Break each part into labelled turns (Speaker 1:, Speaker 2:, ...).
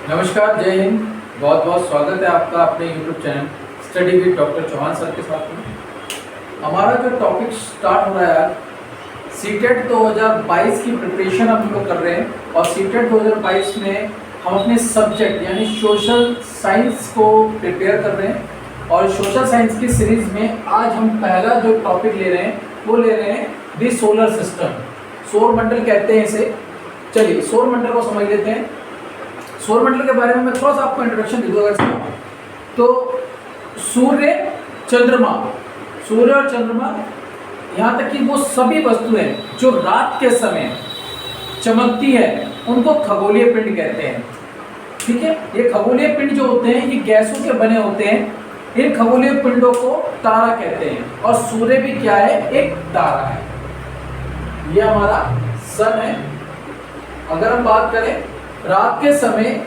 Speaker 1: नमस्कार, जय हिंद। बहुत बहुत स्वागत है आपका अपने YouTube channel study with doctor Chauhan sir के साथ में। हमारा जो टॉपिक स्टार्ट हो रहा है, सीटेट 2022 की प्रिपरेशन हम लोग कर रहे हैं और सीटेट 2022 में हम अपने सब्जेक्ट यानी सोशल साइंस को प्रिपेयर कर रहे हैं। और सोशल साइंस की सीरीज में आज हम पहला जो टॉपिक ले रहे हैं वो ले रहे हैं द सोलर सिस्टम। सौर मंडल कहते हैं इसे। चलिए सौर मंडल को समझ लेते हैं। सौर मंडल के बारे में मैं थोड़ा सा आपको इंट्रोडक्शन दे दूंगा। तो सूर्य, चंद्रमा, सूर्य और चंद्रमा, यहाँ तक कि वो सभी वस्तुएं जो रात के समय चमकती है उनको खगोलीय पिंड कहते हैं। ठीक है, ये खगोलीय पिंड जो होते हैं ये गैसों के बने होते हैं। इन खगोलीय पिंडों को तारा कहते हैं। और सूर्य भी क्या है? एक तारा है। ये हमारा सन है। अगर हम बात करें रात के समय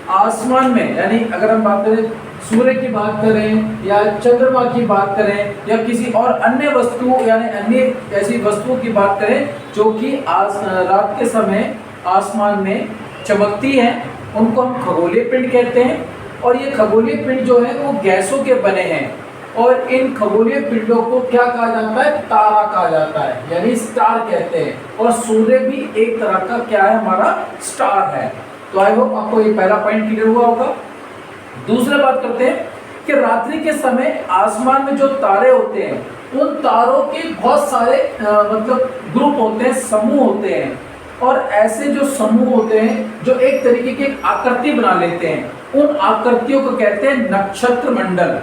Speaker 1: आसमान में, यानी अगर हम बात करें सूर्य की बात करें या चंद्रमा की बात करें या किसी और अन्य वस्तु यानी अन्य ऐसी वस्तुओं की बात करें जो कि रात के समय आसमान में चमकती हैं, उनको हम खगोलीय पिंड कहते हैं। और ये खगोलीय पिंड जो है वो गैसों के बने हैं। और इन खगोलीय पिंडों को क्या कहा जाता है? तारा कहा जाता है, यानी स्टार कहते हैं। और सूर्य भी एक तरह का क्या है? हमारा स्टार है। तो आई होप आपको ये पहला पॉइंट क्लियर हुआ होगा। दूसरा बात करते हैं कि रात्रि के समय आसमान में जो तारे होते हैं उन तारों के बहुत सारे मतलब ग्रुप होते हैं, समूह होते हैं। और ऐसे जो समूह होते हैं जो एक तरीके की आकृति बना लेते हैं, उन आकृतियों को कहते हैं नक्षत्र मंडल।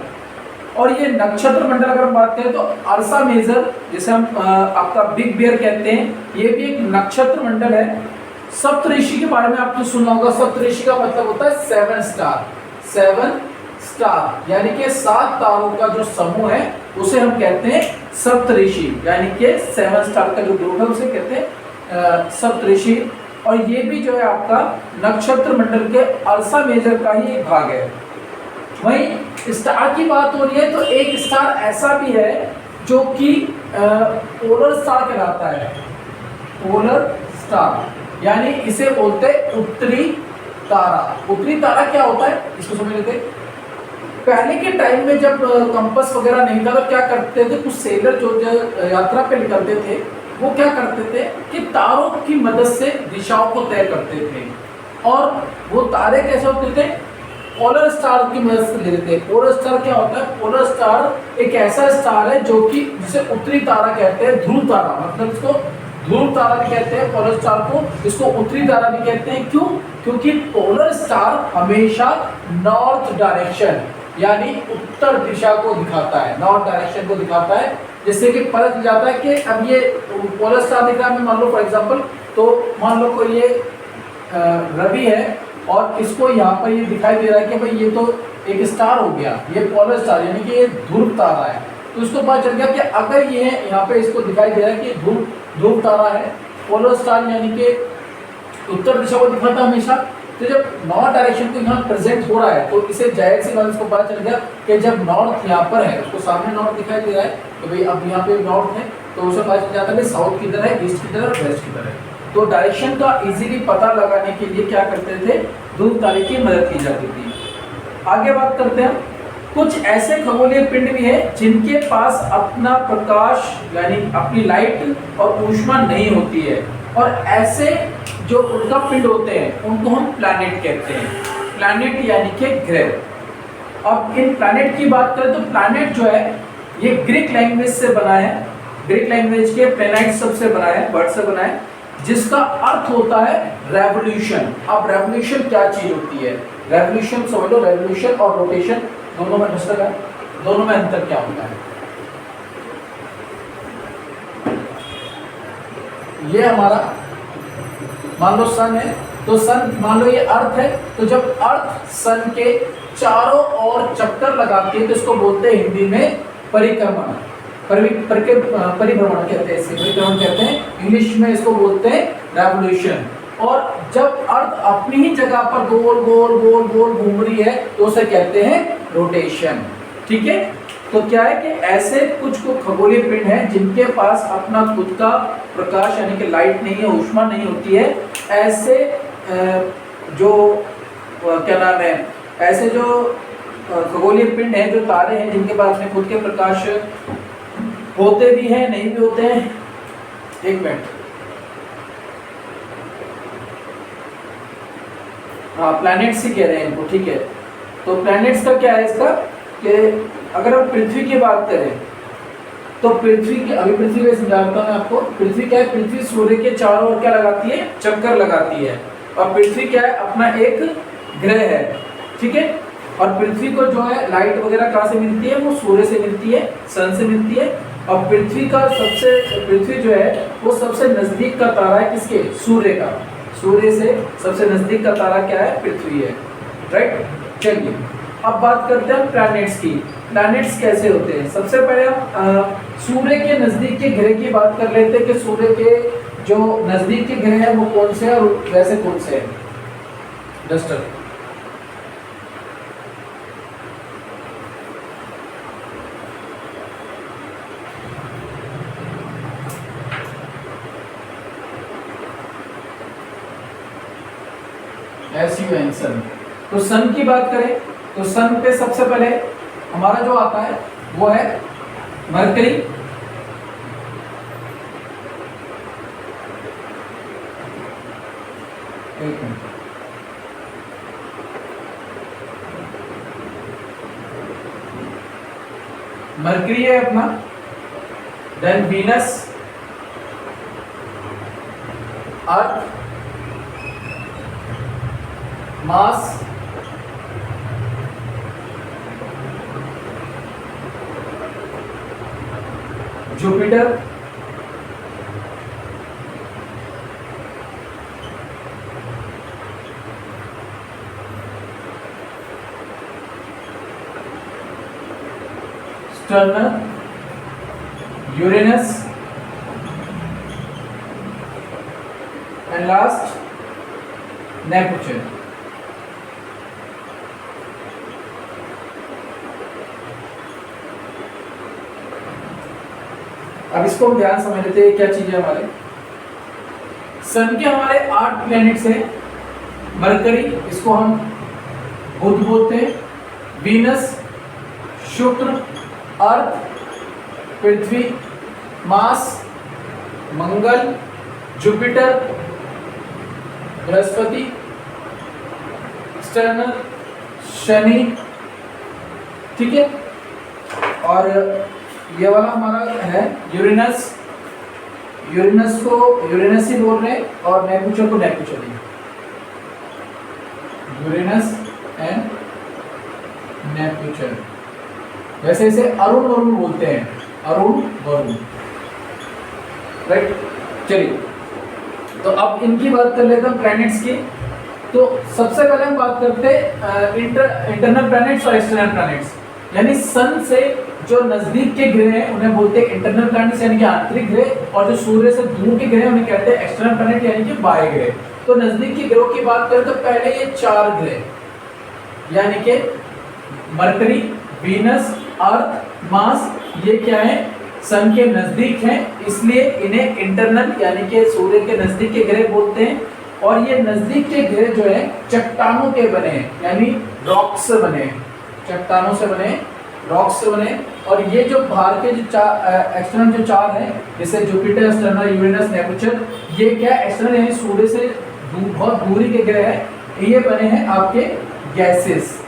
Speaker 1: और ये नक्षत्र मंडल अगर हम बात करें तो अर्सा मेजर, जिसे हम आपका बिग बेयर कहते हैं, ये भी एक नक्षत्र मंडल है। सप्तऋषि के बारे में आपने सुना होगा। सप्तऋषि का मतलब होता है 7 स्टार। 7 स्टार यानी कि 7 तारों का जो समूह है उसे हम कहते हैं सप्तऋषि, यानी कि 7 स्टार का जो ग्रुप है उसे कहते हैं सप्तऋषि। और ये भी जो है आपका नक्षत्र मंडल के अर्सा मेजर का ही एक भाग है। वहीं स्टार की बात हो रही है तो एक स्टार ऐसा भी है जो कि पोलर स्टार कहलाता है। पोलर स्टार यानी इसे बोलते हैं उत्तरी तारा। उत्तरी तारा क्या होता है इसको समझ लेते हैं। पहले के टाइम में जब कंपास वगैरह नहीं था तो क्या करते थे कुछ सेलर जो यात्रा पे निकलते थे वो क्या करते थे कि तारों की मदद से दिशाओं को तय करते थे। और वो तारे कैसे होते थे? पोलर स्टार की मदद से लेते थे। पोलर स्टार क्या होता है? पोलर स्टार एक ऐसा स्टार है जो कि जिसे उत्तरी तारा कहते हैं। ध्रुव तारा, मतलब इसको ध्रुव तारा भी कहते हैं पोलर स्टार को, इसको उत्तरी तारा भी कहते हैं। क्यों? क्योंकि पोलर स्टार हमेशा नॉर्थ डायरेक्शन यानी उत्तर दिशा को दिखाता है, नॉर्थ डायरेक्शन को दिखाता है। जिससे कि पता चल जाता है कि अब ये पोलर स्टार दिख रहा है, मान लो फॉर एग्जाम्पल, तो मान लो कोई ये रवि है और इसको यहाँ पर ये दिखाई दे रहा है कि भाई ये तो एक स्टार हो गया, ये पोलर स्टार यानी कि ये ध्रुव तारा है। तो इसको पता चल गया कि अगर ये यहाँ पे इसको दिखाई दे रहा है कि ध्रुव तारा है, पोलर स्टार यानी कि उत्तर दिशा को दिखाता है हमेशा। तो जब नॉर्थ डायरेक्शन को यहाँ प्रेजेंट हो रहा है तो इसे जाहिर सी बात इसको पता चल गया कि जब नॉर्थ यहाँ पर है, उसको सामने नॉर्थ दिखाई दे रहा है तो भाई अब यहाँ पे नॉर्थ है, तो उसे पता चल जाता है साउथ किधर है, ईस्ट किधर है, वेस्ट किधर है। तो डायरेक्शन का इजीली पता लगाने के लिए क्या करते थे? ध्रुव तारे की मदद की जाती थी। आगे बात करते हैं। कुछ ऐसे खगोलीय पिंड भी है जिनके पास अपना प्रकाश यानी अपनी लाइट और ऊष्मा नहीं होती है। और ऐसे जो उनका पिंड होते हैं उनको हम प्लैनेट कहते हैं। प्लैनेट यानी कि ग्रह। अब इन प्लैनेट की बात करें तो प्लैनेट जो है ये ग्रीक लैंग्वेज से बना है। ग्रीक लैंग्वेज के प्लैनेट शब्द से बना है, वर्ड से बना है, जिसका अर्थ होता है रेवोल्यूशन। अब रेवोल्यूशन क्या चीज होती है? रेवोल्यूशन समझ लो, रेवोल्यूशन और रोटेशन दोनों में डिफरेंस है, दोनों में अंतर क्या होता है? ये हमारा मान लो सन है, तो सन मान लो ये अर्थ है, तो जब अर्थ सन के चारों ओर चक्कर लगाती है तो इसको बोलते हैं हिंदी में परिक्रमण। परिभ्रमण कहते हैं, इसे परिक्रमण कहते हैं। इंग्लिश में इसको बोलते हैं रेवोल्यूशन। और जब अर्थ अपनी ही जगह पर गोल गोल गोल गोल घूम रही है तो उसे कहते हैं रोटेशन। ठीक है, तो क्या है कि ऐसे कुछ को खगोलीय पिंड हैं जिनके पास अपना खुद का प्रकाश यानी कि लाइट नहीं है, ऊष्मा नहीं होती है। ऐसे जो क्या नाम है, ऐसे जो खगोलीय पिंड हैं, जो तारे हैं जिनके पास में खुद के प्रकाश होते भी हैं नहीं भी होते हैं। एक मिनट, हाँ प्लैनेट्स ही कह रहे हैं इनको, ठीक है। तो प्लैनेट्स का क्या है इसका कि अगर हम पृथ्वी की बात करें तो पृथ्वी की, अभी पृथ्वी को समझाता हूँ मैं आपको। पृथ्वी क्या है, पृथ्वी सूर्य के चारों ओर क्या लगाती है, चक्कर लगाती है। और पृथ्वी क्या है, अपना एक ग्रह है, ठीक है। और पृथ्वी को जो है लाइट वगैरह कहाँ से मिलती है, वो सूर्य से मिलती है, सन से मिलती है। और पृथ्वी जो है वो सबसे नजदीक का तारा है किसके, सूर्य का। सूर्य से सबसे नजदीक का तारा क्या है, पृथ्वी है, राइट। चलिए अब बात करते हैं प्लैनेट्स की। प्लैनेट्स कैसे होते हैं, सबसे पहले हम सूर्य के नजदीक के ग्रह की बात कर लेते हैं कि सूर्य के जो नजदीक के ग्रह हैं वो कौन से हैं और वैसे कौन से हैं। डस्टर, SUN, सन। तो सन की बात करें तो सन पे सबसे पहले हमारा जो आता है वो है मरकरी, एक मिनट, मरकरी है अपना, then Venus, Earth, Mars, Jupiter, Saturn, Uranus and last Neptune. अब इसको हम ध्यान समझ लेते हैं क्या चीजें हमारे सन के। हमारे 8 प्लैनेट्स हैं। मरकरी, इसको हम बुध बोलते हैं, वीनस, शुक्र, अर्थ, पृथ्वी, मार्स, मंगल, जुपिटर, बृहस्पति, सटर्न, शनि, ठीक है। और ये वाला हमारा है यूरेनस, यूरेनस को यूरेनस ही बोल रहे हैं और नेपच्यून को Neptune he, Uranus and Neptune. वैसे इसे अरुण वरुण बोलते हैं, अरुण वरुण, राइट। चलिए तो अब इनकी बात कर लेते हैं प्लैनेट्स की। तो सबसे पहले हम बात करते हैं इंटरनल प्लैनेट्स और एक्सटर्नल प्लैनेट्स। यानी सन से जो नजदीक के ग्रह हैं उन्हें बोलते हैं इंटरनल प्लैनेट्स यानी कि आंतरिक ग्रह, और जो सूर्य से दूर के ग्रह उन्हें कहते हैं एक्सटर्नल प्लैनेट यानी कि बाह्य ग्रह। तो नजदीक के ग्रहों की बात करें तो पहले ये 4 ग्रह यानी कि मरकरी, वीनस, अर्थ, मार्स, ये क्या है, सन के नजदीक हैं, इसलिए इन्हें इंटरनल यानी कि सूर्य के नजदीक के ग्रह बोलते हैं। और ये नजदीक के ग्रह जो है चट्टानों के बने हैं, यानी रॉक्स से बने हैं, चट्टानों से बने, रॉक्स से बने। और ये जो बाहर के जो एक्सटर्नल जो 4 हैं, जैसे जुपिटर, सटर्न, यूरेनस, नेपच्यून, ये क्या एक्सटर्नल यानी सूर्य से बहुत दूरी के ग्रह हैं। ये बने हैं आपके गैसेस,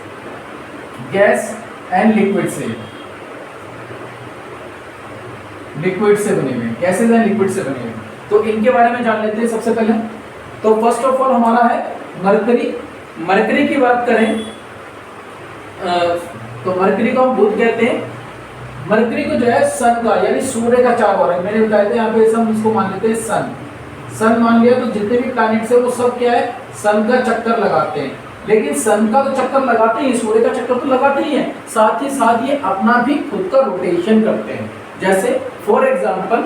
Speaker 1: गैस एंड लिक्विड से, लिक्विड से बने हुए, गैसेस एंड लिक्विड से बने हुए। तो इनके बारे में जान लेते हैं सबसे पहले। तो फर्स्ट ऑफ ऑल हमारा है मरकरी। मरकरी की बात करें तो मरकरी को हम बुध कहते हैं। मरकरी को जो है सन का यानी सूर्य का चारों ओर, मैंने बताया था यहाँ पे हम इसको मान लेते हैं सन। सन मान लिया तो जितने भी प्लैनेट्स है वो सब क्या है, सन का चक्कर लगाते हैं। लेकिन सन का तो चक्कर लगाते ही, सूर्य का चक्कर तो लगाते ही है, साथ ही साथ ये अपना भी खुद का रोटेशन करते हैं। जैसे फॉर एग्जाम्पल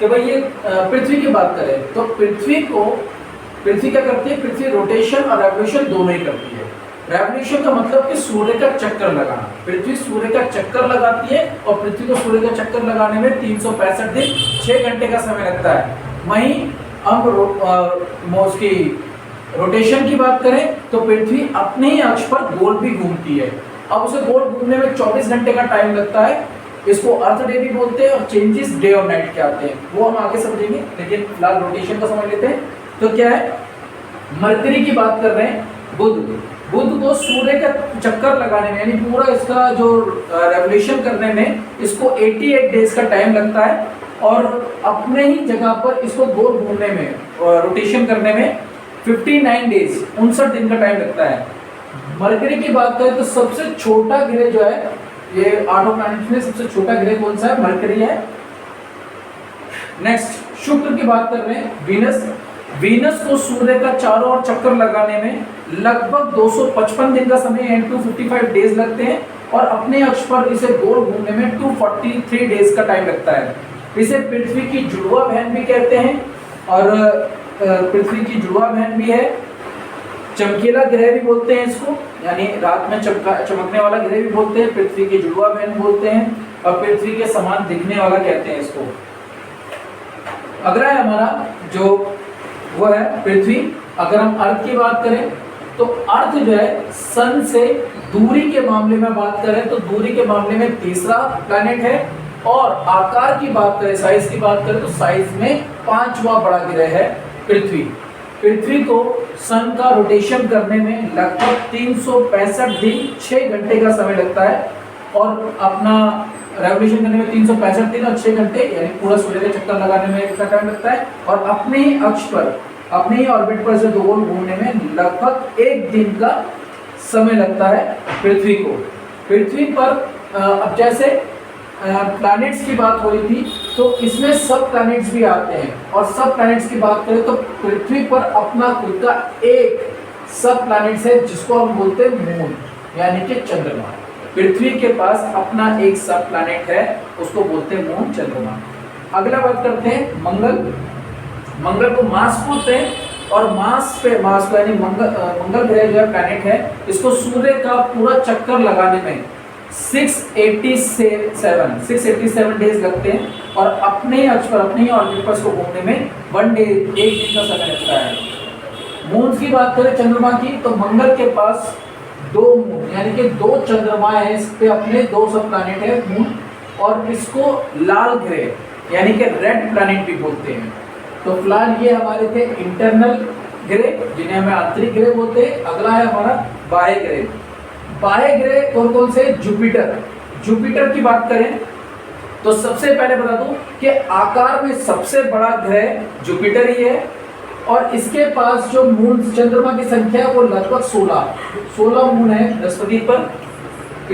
Speaker 1: कि भाई ये पृथ्वी की बात करें तो पृथ्वी क्या करती है, पृथ्वी रोटेशन और रेवोल्यूशन दोनों ही करती है। रेवोल्यूशन का मतलब कि सूर्य का चक्कर लगाना, पृथ्वी सूर्य का चक्कर लगाती है और पृथ्वी को सूर्य का चक्कर लगाने में 365 दिन 6 घंटे का समय लगता है। वहीं हम उसकी रोटेशन की बात करें तो पृथ्वी अपने ही अक्ष पर गोल भी घूमती है। अब उसे गोल घूमने में 24 घंटे का टाइम लगता है। इसको अर्थ डे भी बोलते हैं और चेंजेस डे और नाइट के आते हैं, वो हम आगे समझेंगे, लेकिन फिलहाल रोटेशन को समझ लेते हैं। तो क्या है, मरकरी की बात कर रहे हैं, बुध को सूर्य का चक्कर लगाने में, यानी पूरा इसका जो रेवोल्यूशन करने में इसको 88 डेज का टाइम लगता है, और अपने ही जगह पर इसको गोल घूमने में, रोटेशन करने में 59 डेज 59 दिन का टाइम लगता है। मरकरी की बात करें तो सबसे छोटा ग्रह जो है, ये 8 प्लैनेट में सबसे छोटा ग्रह कौन सा है, मरकरी है। नेक्स्ट शुक्र की बात कर रहे हैं, वीनस को सूर्य का चारों ओर चक्कर लगाने में लगभग 255 दिन का समय यानी 255 डेज लगते हैं, और अपने अक्ष पर इसे गोल घूमने में 243 डेज का टाइम लगता है। इसे पृथ्वी की जुड़वा बहन भी कहते हैं, और पृथ्वी की जुड़वा बहन भी है। चमकीला ग्रह भी बोलते हैं इसको, यानी रात में चमकने वाला ग्रह भी बोलते हैं, पृथ्वी की जुड़वा बहन बोलते हैं, और पृथ्वी के समान दिखने वाला कहते हैं इसको। अगला है हमारा जो वो है पृथ्वी। अगर हम अर्थ की बात करें तो अर्थ जो है सन से दूरी के मामले में बात करें तो दूरी के मामले में तीसरा प्लैनेट है, और आकार की बात करें, साइज की बात करें तो साइज में 5वां बड़ा ग्रह है पृथ्वी। पृथ्वी को सन का रोटेशन करने में लगभग 365 दिन 6 घंटे का समय लगता है, और अपना रेवोल्यूशन करने में 365 दिन और 6 घंटे, यानी पूरा सूर्य के चक्कर लगाने में इतना टाइम लगता है, और अपने ही अक्ष पर, अपने ही ऑर्बिट पर से गोल घूमने में लगभग 1 दिन का समय लगता है पृथ्वी को। पृथ्वी पर अब जैसे प्लैनेट्स की बात हो रही थी, तो इसमें सब प्लैनेट्स भी आते हैं, और सब प्लैनेट्स की बात करें तो पृथ्वी पर अपना खुद का एक सब प्लैनेट्स है जिसको हम बोलते हैं मून, यानी कि चंद्रमा। पृथ्वी के पास अपना एक सब प्लैनेट है, उसको बोलते हैं मून, चंद्रमा। अगला बात करते हैं मंगल को मार्स बोलते हैं, और मार्स को यानी मंगल ग्रह जो है प्लैनेट है, इसको सूर्य का पूरा चक्कर लगाने में 687 डेज लगते हैं, और अपने अक्ष पर, अपने ही ऑर्बिट पर इसको घूमने में 1 दिन का समय लगता है। मून की बात करें चंद्रमा की, तो मंगल के पास 2 मून यानी कि 2 चंद्रमा है, इस पे अपने 2 सब प्लैनेट है मून, और इसको लाल ग्रह यानी कि रेड प्लैनेट भी बोलते हैं। तो फिलहाल ये हमारे थे इंटरनल ग्रह, जिन्हें हमें आंतरिक ग्रह बोलते हैं। अगला है हमारा बाह्य ग्रह। बाह्य ग्रह कौन कौन से, जुपिटर की बात करें तो सबसे पहले बता दूं कि आकार में सबसे बड़ा ग्रह जुपिटर ही है, और इसके पास जो मून, चंद्रमा की संख्या है वो लगभग 16 मून है बृहस्पति पर।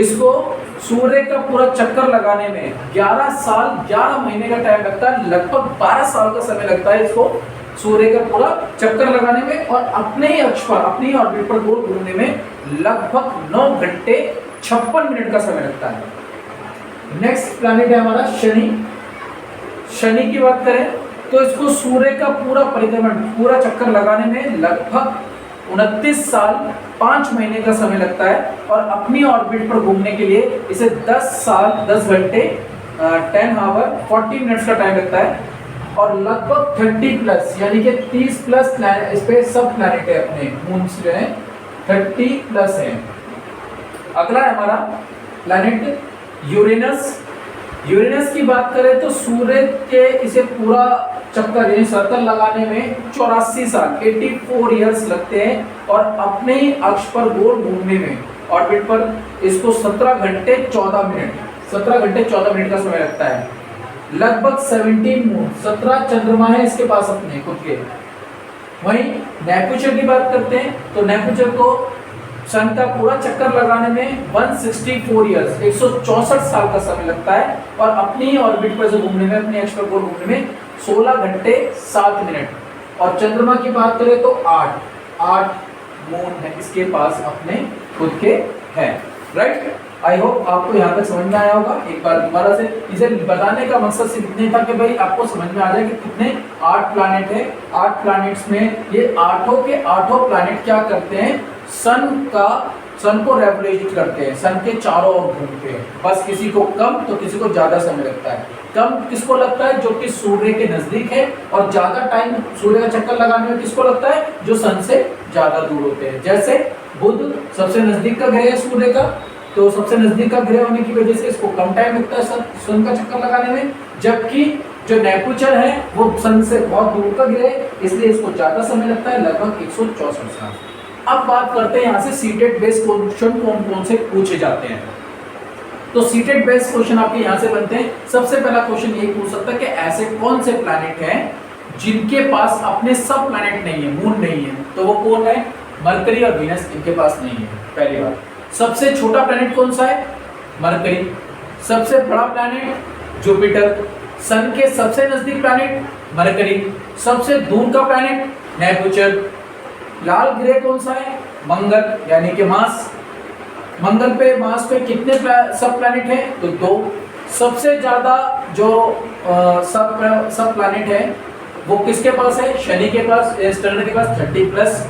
Speaker 1: इसको सूर्य का पूरा चक्कर लगाने में 11 साल 11 महीने का टाइम लगता है, लगभग 12 साल का समय लगता है इसको सूर्य का पूरा चक्कर लगाने में, और अपने ही अक्ष पर, अपने ही ऑर्बिट पर गोल घूमने में लगभग 9 घंटे 56 मिनट का समय लगता है। नेक्स्ट प्लैनेट है हमारा शनि की बात करें तो इसको सूर्य का पूरा परिक्रमण, पूरा चक्कर लगाने में लगभग 29 साल 5 महीने का समय लगता है, और अपनी ऑर्बिट पर घूमने के लिए इसे 10 साल 10 घंटे 10 आवर 40 मिनट्स का टाइम लगता है, और लगभग 30 प्लस यानी कि 30 प्लस इस पे सब प्लैनेट है, अपने मून्स जो है 30 प्लस है। अगला है हमारा प्लैनेट यूरेनस की बात करें तो सूर्य के इसे पूरा चक्कर यानी सर्कल लगाने में 84 साल 84 ईयर्स लगते हैं, और अपने ही अक्ष पर गोल घूमने में ऑर्बिट पर इसको 17 घंटे 14 मिनट का समय लगता है। लगभग 17 मून, 17 चंद्रमा है इसके पास अपने खुद के। वहीं नेपच्यून की बात करते हैं तो नेपच्यून को सन का पूरा चक्कर लगाने में 164 ईयर्स 164 साल का समय लगता है, और अपनी ऑर्बिट पर से घूमने में, अपने अक्ष पर गोल घूमने में 16 घंटे 7 मिनट। और चंद्रमा की बात करें तो 8 मून है इसके पास अपने खुद के हैं। राइट, आई होप आपको यहाँ तक समझ में आया होगा। एक बार दोबारा से इसे बताने का मकसद सिर्फ इतने था कि भाई आपको समझ में आ जाए कि कितने 8 प्लैनेट है। 8 प्लैनेट्स में ये 8 के 8 प्लैनेट क्या करते हैं, सन को रेवोल्यूट करते हैं, सन के चारों ओर घूमते हैं। बस किसी को कम तो किसी को ज्यादा समय लगता है। कम किसको लगता है? जो कि सूर्य के नजदीक है, और ज्यादा टाइम सूर्य का चक्कर लगाने में किसको लगता है? जो सन से ज्यादा दूर होते हैं। जैसे बुध सबसे नजदीक का ग्रह है सूर्य का, तो सबसे नजदीक का ग्रह होने की वजह से इसको कम टाइम लगता है सन का चक्कर लगाने में, जबकि जो नेपच्यून है वो सन से बहुत दूर का ग्रह है, इसलिए इसको ज्यादा समय लगता है, लगभग 164 साल। अब बात करते हैं यहाँ से सीटेट बेस्ड क्वेश्चन कौन कौन से पूछे जाते हैं। तो सीटेट बेस्ड क्वेश्चन आपके यहाँ से बनते हैं। सबसे पहला क्वेश्चन यही पूछ सकता है कि ऐसे कौन से प्लैनेट हैं जिनके पास अपने सब प्लैनेट नहीं है, मून नहीं है, तो वो कौन है? मरकरी और वीनस इनके पास नहीं है। पहली बात। सबसे छोटा प्लैनेट कौन सा है? मरकरी। सबसे बड़ा प्लैनेट जुपिटर। सन के सबसे नजदीक प्लैनेट मरकरी। सबसे दूर का प्लैनेट नेपच्यून। लाल ग्रह कौन सा है? मंगल, यानी कि मार्स। मंगल पे मार्स पे कितने सब प्लैनेट है? तो 2। सबसे ज्यादा जो सब प्लैनेट है वो किसके पास है? शनि के पास, सैटर्न के पास 30+।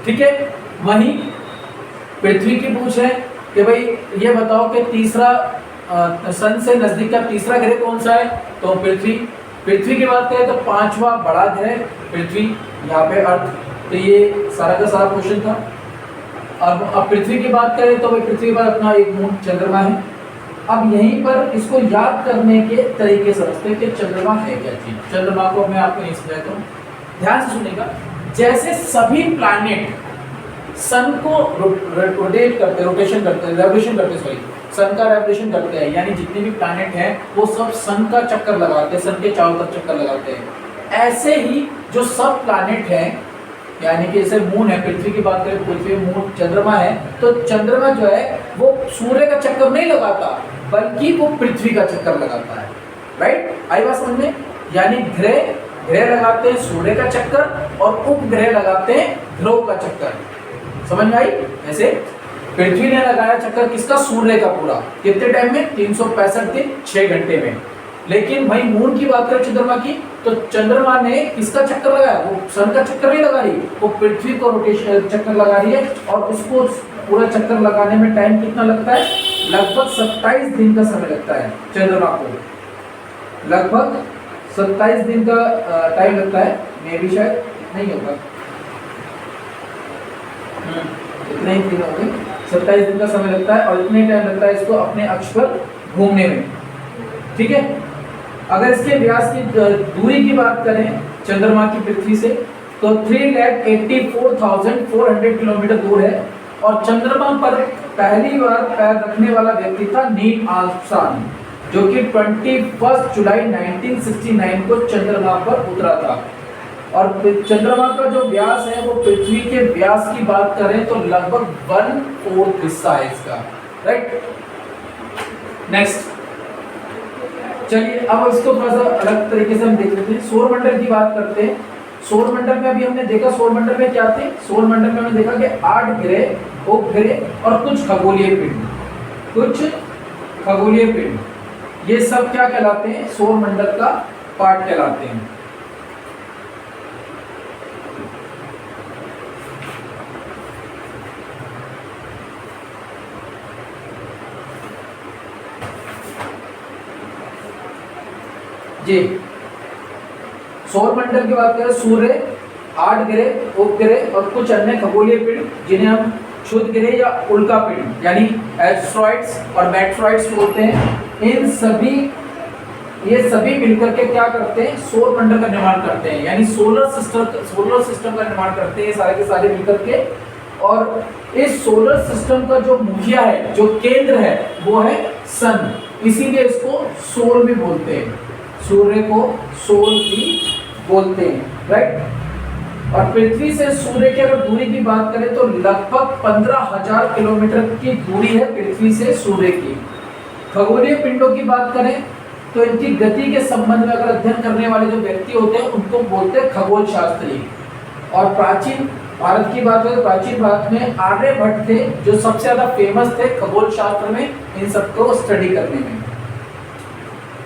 Speaker 1: ठीक है। वहीं पृथ्वी की पूछ है कि भाई ये बताओ कि तीसरा सन से नजदीक का तीसरा ग्रह कौन सा है? तो पृथ्वी। पृथ्वी की बात करें तो 5वां बड़ा ग्रह पृथ्वी, यहाँ पे अर्थ। तो ये सारा का सारा क्वेश्चन था। अब पृथ्वी की बात करें तो भाई पृथ्वी पर अपना एक मून चंद्रमा है। अब यहीं पर इसको याद करने के तरीके समझते हैं कि चंद्रमा है क्या चीज। चंद्रमा को मैं आपको नहीं समझाता हूँ, ध्यान से सुनेगा। जैसे सभी प्लैनेट सन को रोटेट करते, रोटेशन करते, रेवोल्यूशन करते, सॉरी सन का रेवोल्यूशन करते हैं, यानी जितने भी प्लैनेट हैं वो सब सन का चक्कर लगाते हैं, सन के चारों तरफ चक्कर लगाते हैं। ऐसे ही जो सब प्लैनेट हैं, यानी कि जैसे मून है, पृथ्वी की बात करें पृथ्वी, मून, चंद्रमा है, तो चंद्रमा जो है वो सूर्य का चक्कर नहीं लगाता, बल्कि वो पृथ्वी का चक्कर लगाता है। राइट, आई बात समझ में? यानी ग्रह लगाते हैं सूर्य का चक्कर और उपग्रह लगाते हैं ध्रुव का चक्कर। समझ में आई? ऐसे पृथ्वी ने लगाया चक्कर किसका? सूर्य का पूरा। कितने टाइम में? 365 दिन 6 घंटे में। लेकिन भाई मून की बात करें चंद्रमा की, तो चंद्रमा ने किसका चक्कर लगाया? वो सन का चक्कर नहीं लगा रही, वो पृथ्वी को रोटेशन चक्कर लगा रही है, और उसको पूरा चक्कर लगाने में टाइम कितना लगता है? लगभग 27 दिन का समय लगता है चंद्रमा को। लगभग 27 दिन का टाइम लगता है। मे भी शायद नहीं होगा, इतने ही दिन होंगे। 27 दिन का समय लगता है, और इतने टाइम लगता है इसको अपने अक्ष पर घूमने में। ठीक है। अगर इसके व्यास की दूरी की बात करें चंद्रमा की पृथ्वी से, तो 3,84,400 किलोमीटर दूर है। और चंद्रमा पर पहली बार पैर रखने वाला व्यक्ति था नील आर्मस्ट्रांग, जो कि 21 जुलाई 1969 को चंद्रमा पर उतरा था। और चंद्रमा का जो व्यास है वो पृथ्वी के व्यास की बात करें तो लगभग 1/4 हिस्सा है इसका। राइट, नेक्स्ट चलिए अब इसको थोड़ा सा अलग तरीके से हम देख लेते हैं। सौरमंडल की बात करते हैं। सौरमंडल में अभी हमने देखा सौरमंडल में क्या थे? सौरमंडल में हमने देखा कि 8 ग्रह, उपग्रह और कुछ खगोलीय पिंड, कुछ खगोलीय पिंड, ये सब क्या कहलाते हैं? सौरमंडल का पार्ट कहलाते हैं। जी, सौरमंडल की बात करें, सूर्य, 8 ग्रह, उपग्रह और कुछ अन्य खगोलीय पिंड, जिन्हें हम क्षुद्र ग्रह या उल्का पिंड यानी एस्ट्रॉइड्स और मेट्रॉइड्स बोलते हैं। ये सभी मिलकर के क्या करते हैं? सौरमंडल का निर्माण करते हैं, यानी सोलर सिस्टम का निर्माण करते हैं सारे के सारे मिलकर के। और इस सोलर सिस्टम का जो मुखिया है, जो केंद्र है, वो है सन, इसीलिए इसको सोल भी बोलते हैं, सूर्य को सोल भी बोलते हैं। राइट, और पृथ्वी से सूर्य की अगर दूरी की बात करें तो लगभग 15,000 किलोमीटर की दूरी है पृथ्वी से सूर्य की। खगोलीय पिंडों की बात करें तो इनकी गति के संबंध में अगर अध्ययन करने वाले जो व्यक्ति होते हैं उनको बोलते हैं खगोल शास्त्री। और प्राचीन भारत की बात करें तो प्राचीन भारत में आर्यभट्ट थे जो सबसे ज्यादा फेमस थे खगोल शास्त्र में, इन सबको स्टडी करने में।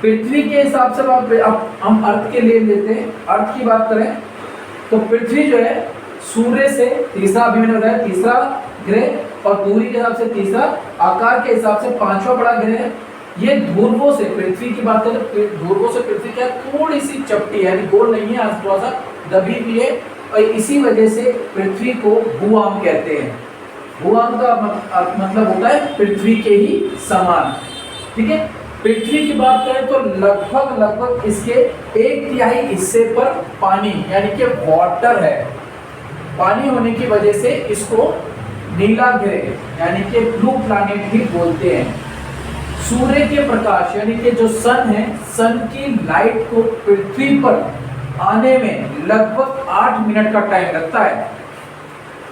Speaker 1: पृथ्वी के हिसाब से अब हम अर्थ के लिए लेते हैं। अर्थ की बात करें तो पृथ्वी जो है सूर्य से तीसरा, अभी मैंने बताया तीसरा ग्रह, और दूरी के हिसाब से तीसरा, आकार के हिसाब से पांचवा बड़ा ग्रह है। ये ध्रुवों से, पृथ्वी की बात करें तो ध्रुवों से पृथ्वी क्या थोड़ी सी चपटी है, यानी गोल नहीं है, आज थोड़ा सा दबी हुई है, और इसी वजह से पृथ्वी को भूआम कहते हैं। भूआम का मतलब होता है पृथ्वी के ही समान, ठीक है। पृथ्वी की बात करें तो लगभग इसके 1/3 हिस्से पर पानी यानी कि वाटर है। पानी होने की वजह से इसको नीला ग्रह यानी कि ब्लू प्लैनेट भी बोलते हैं। सूर्य के प्रकाश यानी कि जो सन है, सन की लाइट को पृथ्वी पर आने में लगभग 8 मिनट का टाइम लगता है,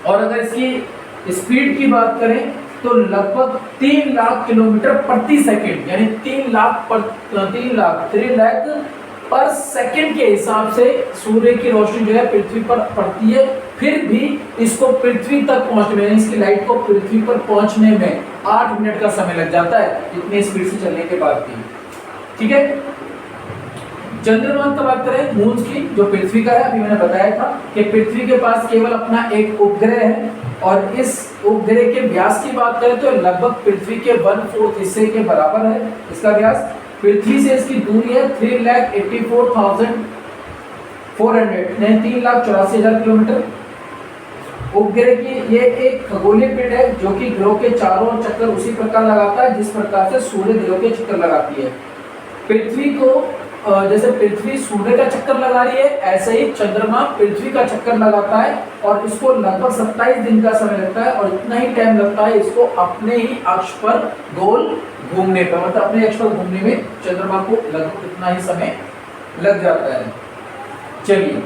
Speaker 1: और अगर इसकी स्पीड की बात करें तो लगभग 3 लाख किलोमीटर प्रति सेकंड, यानी 3 लाख पर सेकंड के हिसाब से सूर्य की रोशनी जो है पृथ्वी पर पड़ती है। फिर भी इसको पृथ्वी तक पहुंचने में, इसकी लाइट को पृथ्वी पर पहुंचने में 8 मिनट का समय लग जाता है, इतनी स्पीड से चलने के बाद भी, ठीक है। चंद्रमा की बात करें, मून की, जो पृथ्वी का है, अभी मैंने बताया था कि पृथ्वी के पास केवल अपना एक उपग्रह है, और इस उपग्रह के व्यास की बात करें तो लगभग पृथ्वी के 1/4 हिस्से के बराबर है इसका व्यास। पृथ्वी से इसकी दूरी है 3,84,400 3,84,000 किलोमीटर। उपग्रह की ये एक खगोलीय पिंड है जो कि ग्रहों के चारों ओर चक्कर उसी प्रकार लगाता है जिस प्रकार से सूर्य ग्रहों के चक्कर लगाती है। पृथ्वी को जैसे पृथ्वी सूर्य का चक्कर लगा रही है, ऐसे ही चंद्रमा पृथ्वी का चक्कर लगाता है, और इसको लगभग 27 दिन का समय लगता है, और इतना ही टाइम लगता है इसको अपने ही अक्ष पर गोल घूमने पर, मतलब अपने अक्ष पर घूमने में चंद्रमा को लगभग इतना ही समय लग जाता है। चलिए,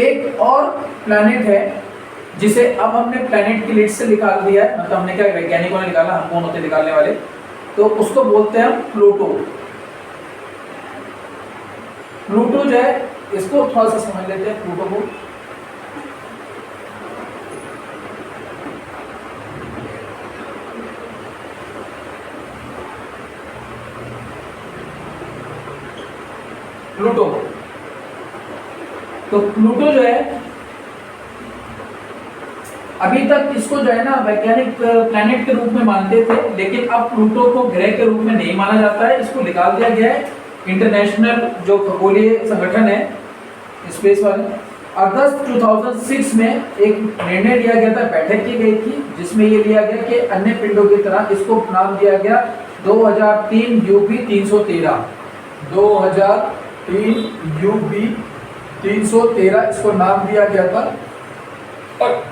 Speaker 1: एक और प्लैनेट है जिसे अब हमने प्लैनेट की लिस्ट से निकाल दिया है, मतलब हमने क्या, वैज्ञानिकों ने निकाला, हम कौन होते निकालने वाले, तो उसको बोलते हैं प्लूटो। प्लूटो जो है, इसको थोड़ा सा समझ लेते हैं प्लूटो को। प्लूटो, तो प्लूटो जो है, अभी तक इसको जो है ना वैज्ञानिक प्लैनेट के रूप में मानते थे, लेकिन अब प्लूटो को ग्रह के रूप में नहीं माना जाता है, इसको निकाल दिया गया है। इंटरनेशनल जो खगोलीय संगठन है, स्पेस वाले, अगस्त 2006 में एक निर्णय लिया गया था, बैठक की गई थी, जिसमें ये लिया गया कि अन्य पिंडों की तरह इसको नाम दिया गया 2003 UB 313, 2003 UB 313 इसको नाम दिया गया था, और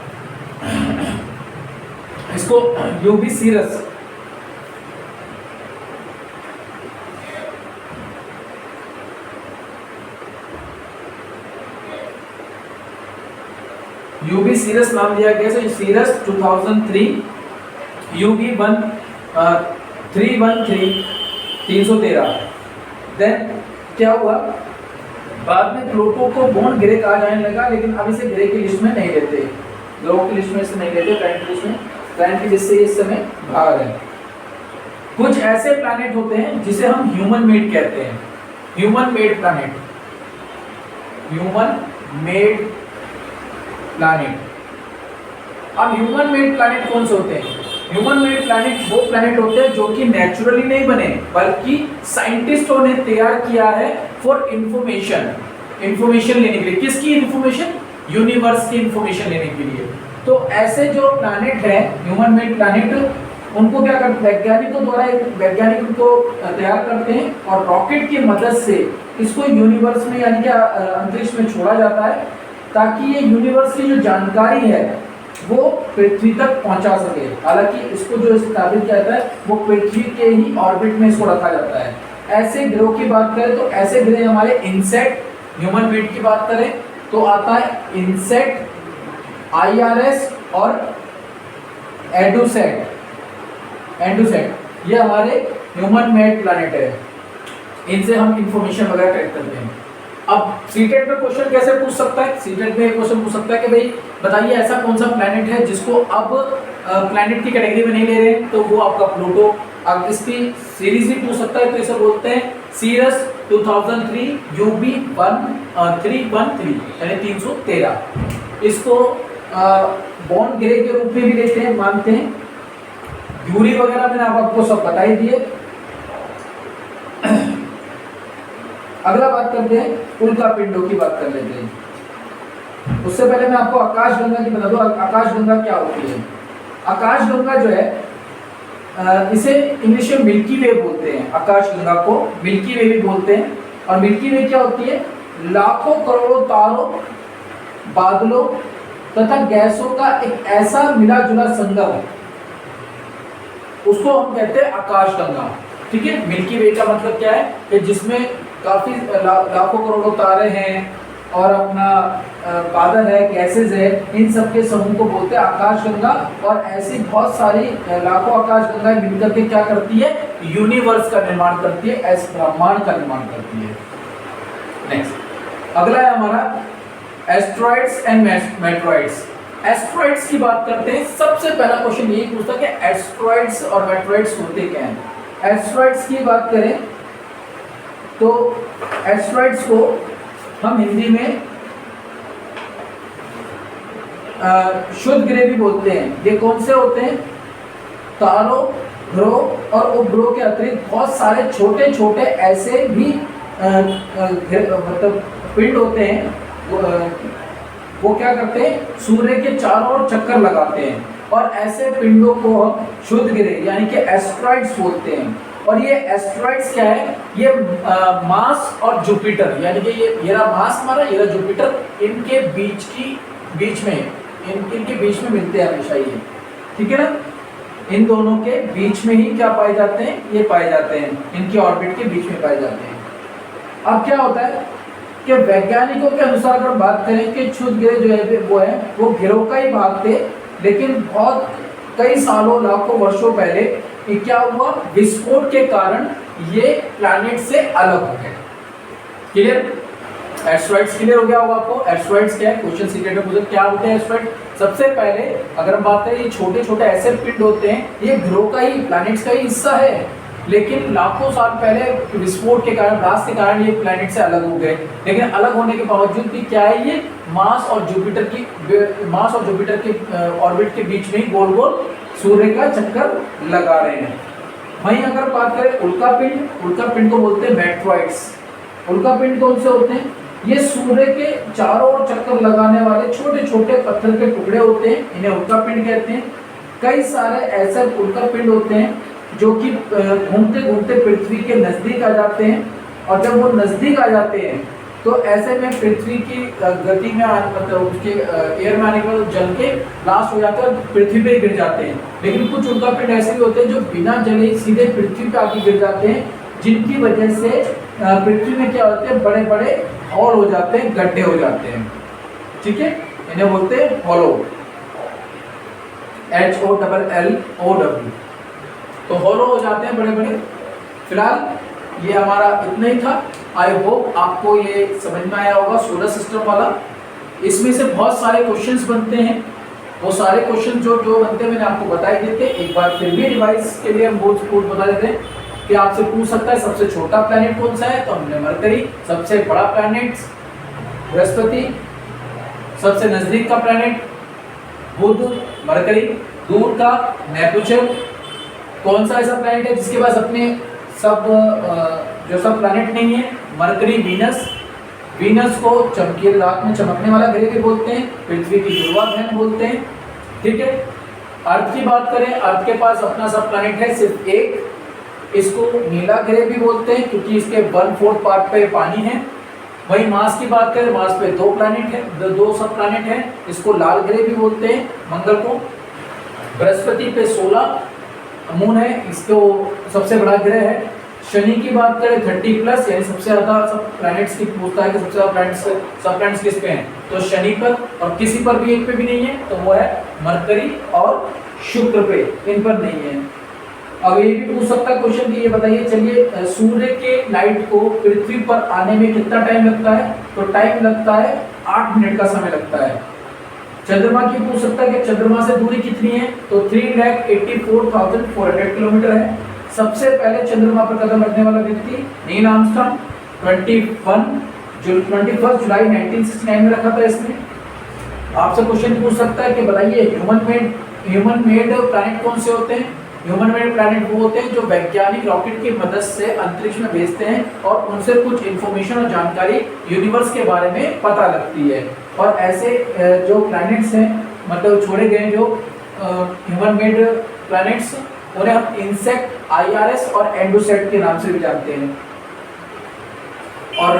Speaker 1: इसको UB सीरस UB सीरस नाम दिया गया। तो सीरस 2003 UB 313 देन क्या हुआ, बाद में प्लूटो को बॉन्ड ग्रह कहा जाने लगा, लेकिन अब इसे ग्रह की लिस्ट में नहीं लेते, ग्रहों की लिस्ट में इसे नहीं लेते, प्लैनेट की लिस्ट में, प्लैनेट की लिस्ट से इस समय बाहर है। कुछ ऐसे प्लैनेट होते हैं जिसे हम ह्यूमन मेड कहते हैं, human made planet, human made planet. अब ह्यूमन मेड प्लैनेट कौन से होते हैं? ह्यूमन मेड प्लैनेट वो प्लैनेट होते हैं जो कि नेचुरली नहीं बने, बल्कि साइंटिस्टों ने तैयार किया है फॉर इंफॉर्मेशन लेने के लिए। किसकी इंफॉर्मेशन? यूनिवर्स की इंफॉर्मेशन लेने के लिए। तो ऐसे जो प्लैनेट है ह्यूमन मेड प्लैनेट, उनको क्या करते हैं वैज्ञानिकों द्वारा, वैज्ञानिक उनको तैयार करते हैं और रॉकेट की मदद से इसको यूनिवर्स में यानी कि अंतरिक्ष में छोड़ा जाता है, ताकि ये यूनिवर्स की जो जानकारी है वो पृथ्वी तक पहुंचा सके। हालांकि इसको जो स्थापित किया जाता है वो पृथ्वी के ही ऑर्बिट में इसको रखा जाता है। ऐसे ग्रहों की बात करें तो ऐसे ग्रह हमारे इनसेट, ह्यूमन मेड की बात करें तो आता है इनसेट, IRS और एडुसेट, ये हमारे ह्यूमन मेड प्लैनेट है, इनसे हम इंफॉर्मेशन वगैरह कलेक्ट करते हैं। अब सीटेट में क्वेश्चन कैसे पूछ सकता है? सीटेट में क्वेश्चन पूछ सकता है कि भाई बताइए ऐसा कौन सा प्लैनेट है जिसको अब प्लैनेट की कैटेगरी में नहीं ले रहे, तो वो आपका प्लूटो। अब इसकी सीरीज भी पूछ सकता है, तो इसे बोलते हैं सीरस 2003 UB 313 यानी 313। इसको बॉन्ड ग्रे के रूप में भी लेते हैं, मानते हैं। यूरी वगैरह मैंने आपको सब बता ही दिए। अगला बात करते हैं उल्कापिंडों की, बात कर लेते हैं। उससे पहले मैं आपको आकाशगंगा की बता दूं, आकाशगंगा क्या होती है। आकाशगंगा जो है इसे इंग्लिश में मिल्की वे बोलते हैं। आकाशगंगा को मिल्की वे भी बोलते हैं। और मिल्की वे क्या होती है? लाखों करोड़ों तारों, बादलों तथा गैसों का एक ऐसा मिला जुला संगम, उसको हम कहते हैं आकाशगंगा। ठीक है, मिल्की वे का मतलब क्या है कि जिसमें काफी लाखों करोड़ों तारे हैं और अपना बादल है, गैसेज है, इन सब के समूह को बोलते हैं आकाशगंगा। और ऐसी बहुत सारी लाखों आकाशगंगाएं मिलकर के क्या करती है? यूनिवर्स का निर्माण करती है, ऐसे ब्रह्मांड का निर्माण करती है। नेक्स्ट अगला है हमारा एस्ट्रॉइड्स एंड मेट्रॉइड्स। एस्ट्रॉइड्स की बात करते हैं। सबसे पहला क्वेश्चन यही पूछता है कि एस्ट्रॉइड्स और मेट्रॉइड्स होते क्या हैं। एस्ट्रॉइड्स की बात करें तो एस्ट्रॉइड्स को हम हिंदी में शुद्ध ग्रह भी बोलते हैं। ये कौन से होते हैं? तारों, ग्रहों और उपग्रहों के अतिरिक्त बहुत सारे छोटे छोटे ऐसे भी मतलब पिंड होते हैं, वो क्या करते हैं? सूर्य के चारों ओर चक्कर लगाते हैं। और ऐसे पिंडों को हम शुद्ध ग्रह यानी कि एस्ट्रॉइड्स बोलते हैं। और ये एस्ट्रॉइड्स क्या है? ये मार्स और जुपिटर, यानी कि ये रहा मार्स हमारा, ये रहा जुपिटर, इनके बीच में मिलते हैं हमेशा ये। ठीक है ना? इन दोनों के बीच में ही क्या पाए जाते हैं? ये पाए जाते हैं, इनकी ऑर्बिट के बीच में पाए जाते हैं। अब क्या होता है कि वैज्ञानिकों के अनुसार अगर बात करें कि क्षुद्र ग्रह जो है वो ग्रहों का ही भाग थे, लेकिन बहुत कई सालों, लाखों वर्षों पहले ये क्या हुआ? विस्फोट के कारण ये प्लैनेट से अलग हो गए। क्लियर? एस्ट्रॉइड्स क्लियर हो गया होगा आपको। एस्ट्रॉइड्स क्या है? क्वेश्चन सीक्रेट में पूछे क्या होते हैं एस्ट्रॉइड। सबसे पहले अगर हम बात करें, ये छोटे छोटे ऐसे पिंड होते हैं, ये ग्रहों का ही, प्लैनेट्स का ही हिस्सा है, लेकिन लाखों साल पहले विस्फोट के कारण, ब्लास्ट के कारण ये प्लैनेट से अलग हो गए। लेकिन अलग होने के बावजूद भी क्या है? ये मार्स और जुपिटर के ऑर्बिट के बीच में ही गोल गोल सूर्य का चक्कर लगा रहे हैं। वहीं अगर बात करें उल्कापिंड को बोलते हैं मेट्रॉइड्स। उल्कापिंड कौन से होते हैं? ये सूर्य के चारों ओर चक्कर लगाने वाले छोटे छोटे पत्थर के टुकड़े होते हैं, इन्हें उल्कापिंड कहते हैं। कई सारे ऐसे उल्कापिंड होते हैं जो कि घूमते घूमते पृथ्वी के नजदीक आ जाते हैं। और जब वो नजदीक आ जाते हैं तो ऐसे में पृथ्वी की गति में मतलब उसके एयर में आने के बाद जल के ब्लास्ट हो जाता है, पृथ्वी पे गिर जाते हैं। लेकिन कुछ उल्कापिंड ऐसे भी होते हैं जो बिना जले सीधे पृथ्वी पे आके गिर जाते हैं, जिनकी वजह से पृथ्वी में क्या होते हैं? बड़े बड़े हॉल हो जाते हैं, गड्ढे हो जाते हैं। ठीक है, इन्हें बोलते हैं हॉलो, HOLLOW। तो हॉलो हो जाते हैं बड़े बड़े। फिलहाल ये हमारा इतना ही था। आई होप आपको ये समझ में आया होगा सोलर सिस्टम वाला। इसमें से बहुत सारे क्वेश्चंस बनते हैं, वो सारे क्वेश्चन जो बनते हैं मैंने आपको बता ही देते। एक बार फिर भी रिवाइज के लिए हम बोर्ड बता देते हैं कि आपसे पूछ सकता है सबसे छोटा प्लैनेट कौन सा है, तो हमने मरकरी। सबसे बड़ा प्लैनेट बृहस्पति, सबसे नजदीक का प्लैनेट बुध, मरकरी, दूर का नेपच्यून। कौन सा ऐसा प्लैनेट है जिसके पास अपने सब प्लैनेट नहीं है? मरकरी, वीनस को चमकीली रात में चमकने वाला ग्रह भी बोलते हैं, पृथ्वी की जुड़वा बहन बोलते हैं। ठीक है, अर्थ की बात करें, अर्थ के पास अपना सब प्लैनेट है सिर्फ एक, इसको नीला ग्रह भी बोलते हैं क्योंकि इसके 1/4 पार्ट पे पानी है। वहीं मार्स की बात करें, मार्स पे 2 प्लैनेट है, 2 सब प्लैनेट है, इसको लाल ग्रह भी बोलते हैं मंगल को। बृहस्पति पे 16 मून है, इसको सबसे बड़ा ग्रह है। शनि की बात करें 30+, यानी सबसे ज्यादा सब प्लैनेट्स की पूछता है कि सबसे ज्यादा सब प्लैनेट्स किस पे हैं, तो शनि पर, और किसी पर भी एक पे भी नहीं है, तो वो है मरकरी और शुक्र पे, इन पर नहीं है। अब ये भी पूछ सकता है क्वेश्चन कि ये बताइए, चलिए सूर्य के लाइट को पृथ्वी पर आने में कितना टाइम लगता है, तो टाइम लगता है 8 मिनट का समय लगता है। चंद्रमा की पूछ सकता है कि चंद्रमा से दूरी कितनी है, तो 3,84,400 किलोमीटर है। सबसे पहले चंद्रमा पर कदम रखने वाला व्यक्ति नील आर्मस्ट्रांग 21 जुलाई 1969 में रखा था इसने। आपसे क्वेश्चन पूछ सकता है कि बताइए ह्यूमन मेड प्लैनेट कौन से होते हैं। ह्यूमन मेड प्लैनेट वो होते हैं जो वैज्ञानिक रॉकेट की मदद से अंतरिक्ष में भेजते हैं और उनसे कुछ इंफॉर्मेशन और जानकारी यूनिवर्स के बारे में पता लगती है। और ऐसे जो प्लैनेट्स हैं मतलब छोड़े गए जो ह्यूमन मेड प्लैनेट्स, उन्हें हम इंसेक्ट, IRS और एंडोसेट के नाम से भी जानते हैं। और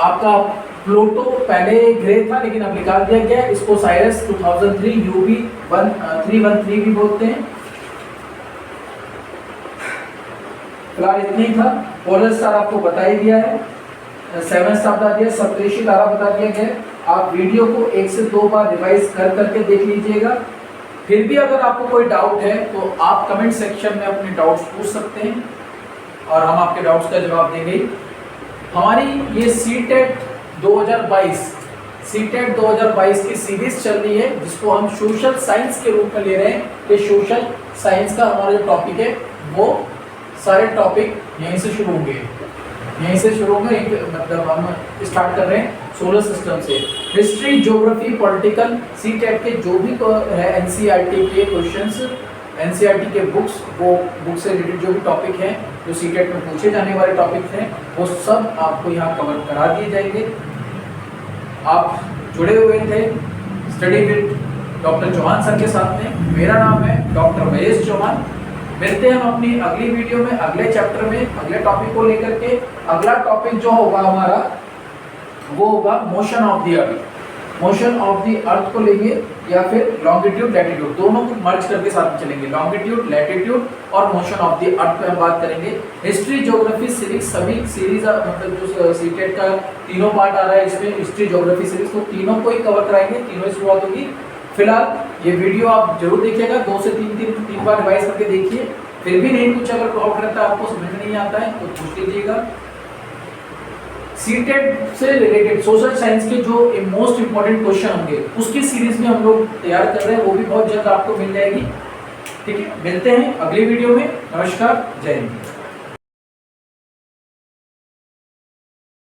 Speaker 1: आपका प्लूटो पहले ग्रे था लेकिन अब निकाल दिया गया, इसको साइरस 2003 UV 1313 भी बोलते हैं। फिलहाल इतनी था। पोलर स्टार आपको बता ही दिया है, 7 स्टार बता दिया, सप्तऋषि तारा बता दिया गया। आप वीडियो को 1 से 2 बार रिवाइज कर करके देख लीजिएगा। फिर भी अगर आपको कोई डाउट है तो आप कमेंट सेक्शन में अपने डाउट्स पूछ सकते हैं और हम आपके डाउट्स का जवाब देंगे। हमारी ये सीटेट 2022 की सीरीज चल रही है जिसको हम सोशल साइंस के रूप में ले रहे हैं। ये सोशल साइंस का हमारा जो टॉपिक है वो सारे टॉपिक यहीं से शुरू होंगे, मतलब हम स्टार्ट कर रहे हैं सोलर सिस्टम से। हिस्ट्री, ज्योग्राफी, पॉलिटिकल, सीटेट के जो भी है NCERT के क्वेश्चंस, NCERT के बुक्स, वो बुक से रिलेटेड जो भी टॉपिक हैं जो सीटेट में पूछे जाने वाले टॉपिक हैं वो सब आपको यहाँ कवर करा दिए जाएंगे। आप जुड़े हुए थे study with doctor Chauhan sir के साथ में। मेरा नाम है डॉक्टर महेश चौहान। मिलते हैं हम अपनी अगली वीडियो में, अगले चैप्टर में, अगले टॉपिक को लेकर के। अगला टॉपिक जो होगा हमारा वो होगा मोशन ऑफ द अर्थ को लेंगे या फिर लॉन्गिट्यूड लैटिट्यूड, दोनों को मर्ज करके साथ में चलेंगे। लॉन्गिट्यूड, लैटिट्यूड और मोशन ऑफ द अर्थ पे हम बात करेंगे। हिस्ट्री, ज्योग्राफी, सिविक्स सभी सीरीज मतलब जो सीटेट का तीनों पार्ट आ रहा है इसमें, हिस्ट्री, ज्योग्राफी, सिविक्स, तो तीनों को ही कवर कराएंगे, तीनों ही शुरुआत होगी। फिलहाल ये वीडियो आप जरूर देखिएगा, 2 से 3 बार रिवाइज करके देखिए। फिर भी नहीं कुछ अगर डाउट रहता है, आपको समझ में नहीं आता है तो पूछ लीजिएगा। सीटेट से रिलेटेड सोशल साइंस के जो मोस्ट इंपॉर्टेंट क्वेश्चन होंगे उसकी सीरीज में हम लोग तैयार कर रहे हैं, वो भी बहुत जल्द आपको मिल जाएगी। ठीक है, मिलते हैं अगली वीडियो में। नमस्कार, जय हिंद।